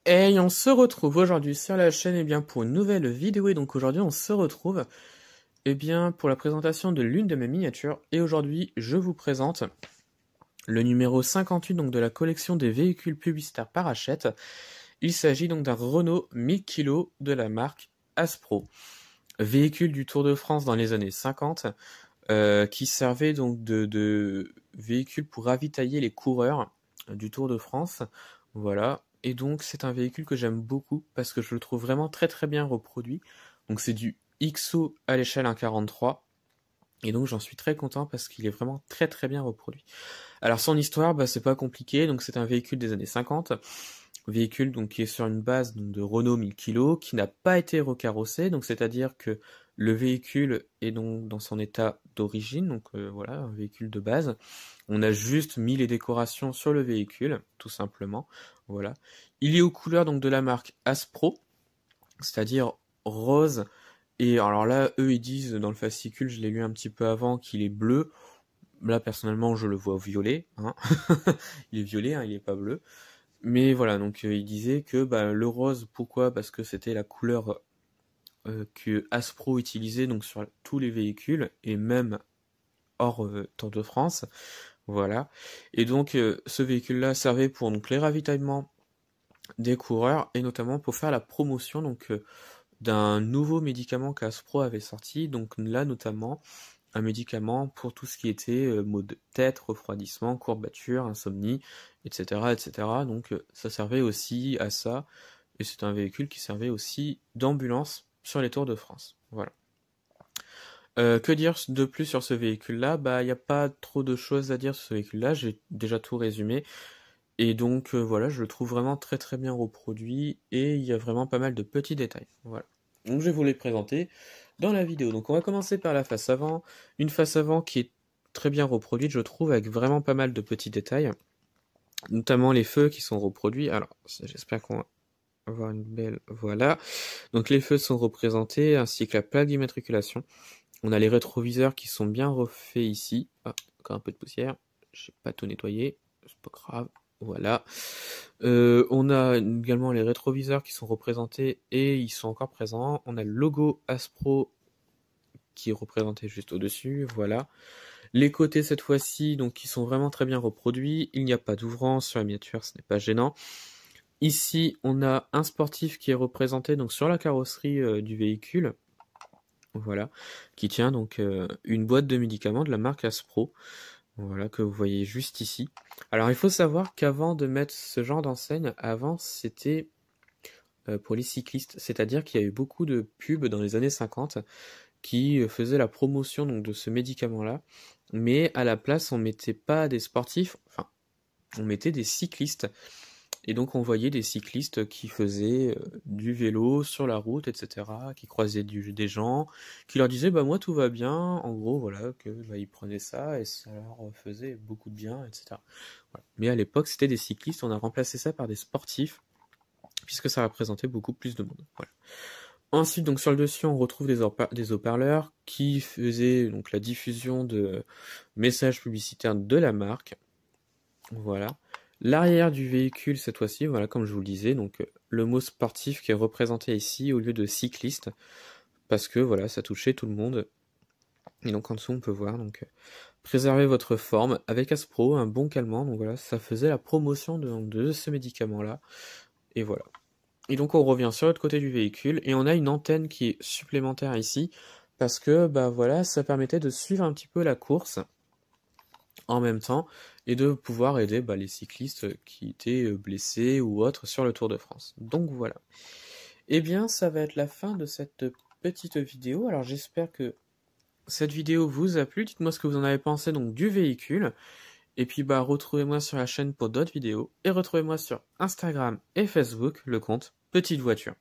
Et on se retrouve aujourd'hui sur la chaîne pour une nouvelle vidéo. Et donc aujourd'hui on se retrouve pour la présentation de l'une de mes miniatures. Et aujourd'hui je vous présente le numéro 58 donc, de la collection des véhicules publicitaires par Hachette. Il s'agit donc d'un Renault 1000 kg de la marque Aspro. Véhicule du Tour de France dans les années 50 qui servait donc de véhicule pour ravitailler les coureurs du Tour de France. Voilà. Et donc c'est un véhicule que j'aime beaucoup parce que je le trouve vraiment très très bien reproduit. Donc c'est du XO à l'échelle 1,43. Et donc j'en suis très content parce qu'il est vraiment très très bien reproduit. Alors son histoire, c'est pas compliqué. Donc c'est un véhicule des années 50. Véhicule donc qui est sur une base donc, de Renault 1000 kg qui n'a pas été recarrossé. Donc c'est-à-dire que le véhicule est donc dans son état d'origine. Donc voilà, un véhicule de base. On a juste mis les décorations sur le véhicule, tout simplement. Voilà. Il est aux couleurs donc de la marque Aspro, c'est-à-dire rose. Et alors là, eux ils disent dans le fascicule, je l'ai lu un petit peu avant, qu'il est bleu. Là personnellement, je le vois violet. Hein. Il est violet, hein, il est pas bleu. Mais voilà, donc il disait que le rose, pourquoi? Parce que c'était la couleur que Aspro utilisait donc sur tous les véhicules et même hors Tour de France. Voilà. Et donc ce véhicule-là servait pour donc les ravitaillements des coureurs et notamment pour faire la promotion donc d'un nouveau médicament qu'Aspro avait sorti. Donc là notamment un médicament pour tout ce qui était maux de tête, refroidissement, courbature, insomnie, etc., etc. Donc ça servait aussi à ça. Et c'est un véhicule qui servait aussi d'ambulance sur les Tours de France. Voilà. Que dire de plus sur ce véhicule-là? Il n'y a pas trop de choses à dire sur ce véhicule-là, j'ai déjà tout résumé. Et donc voilà, je le trouve vraiment très très bien reproduit et il y a vraiment pas mal de petits détails. Voilà. Donc je vais vous les présenter dans la vidéo. Donc on va commencer par la face avant. Une face avant qui est très bien reproduite, je trouve, avec vraiment pas mal de petits détails. Notamment les feux qui sont reproduits. Alors, j'espère qu'on va avoir une belle... Voilà. Donc les feux sont représentés, ainsi que la plaque d'immatriculation. On a les rétroviseurs qui sont bien refaits ici. Ah, encore un peu de poussière. Je n'ai pas tout nettoyé. C'est pas grave. Voilà. On a également les rétroviseurs qui sont représentés et ils sont encore présents. On a le logo Aspro qui est représenté juste au-dessus. Voilà. Les côtés cette fois-ci, donc qui sont vraiment très bien reproduits. Il n'y a pas d'ouvrant sur la miniature, ce n'est pas gênant. Ici, on a un sportif qui est représenté donc sur la carrosserie du véhicule. Voilà, qui tient donc une boîte de médicaments de la marque Aspro. Voilà, que vous voyez juste ici. Alors il faut savoir qu'avant de mettre ce genre d'enseigne, avant c'était pour les cyclistes, c'est-à-dire qu'il y a eu beaucoup de pubs dans les années 50 qui faisaient la promotion donc, de ce médicament-là, mais à la place on mettait pas des sportifs, enfin on mettait des cyclistes. Et donc on voyait des cyclistes qui faisaient du vélo sur la route, etc., qui croisaient des gens, qui leur disaient moi tout va bien, en gros voilà, que ils prenaient ça et ça leur faisait beaucoup de bien, etc. Voilà. Mais à l'époque c'était des cyclistes, on a remplacé ça par des sportifs, puisque ça représentait beaucoup plus de monde. Voilà. Ensuite donc sur le dessus on retrouve des haut-parleurs qui faisaient donc la diffusion de messages publicitaires de la marque. Voilà. L'arrière du véhicule, cette fois-ci, voilà, comme je vous le disais, donc le mot sportif qui est représenté ici au lieu de cycliste, parce que voilà, ça touchait tout le monde. Et donc en dessous, on peut voir, donc préservez votre forme avec Aspro, un bon calmant. Donc voilà, ça faisait la promotion de ce médicament-là. Et voilà. Et donc on revient sur l'autre côté du véhicule et on a une antenne qui est supplémentaire ici, parce que voilà, ça permettait de suivre un petit peu la course en même temps et de pouvoir aider les cyclistes qui étaient blessés ou autres sur le Tour de France. Donc voilà. Eh bien, ça va être la fin de cette petite vidéo. Alors j'espère que cette vidéo vous a plu. Dites-moi ce que vous en avez pensé donc du véhicule. Et puis retrouvez-moi sur la chaîne pour d'autres vidéos. Et retrouvez-moi sur Instagram et Facebook, le compte Petite Voiture.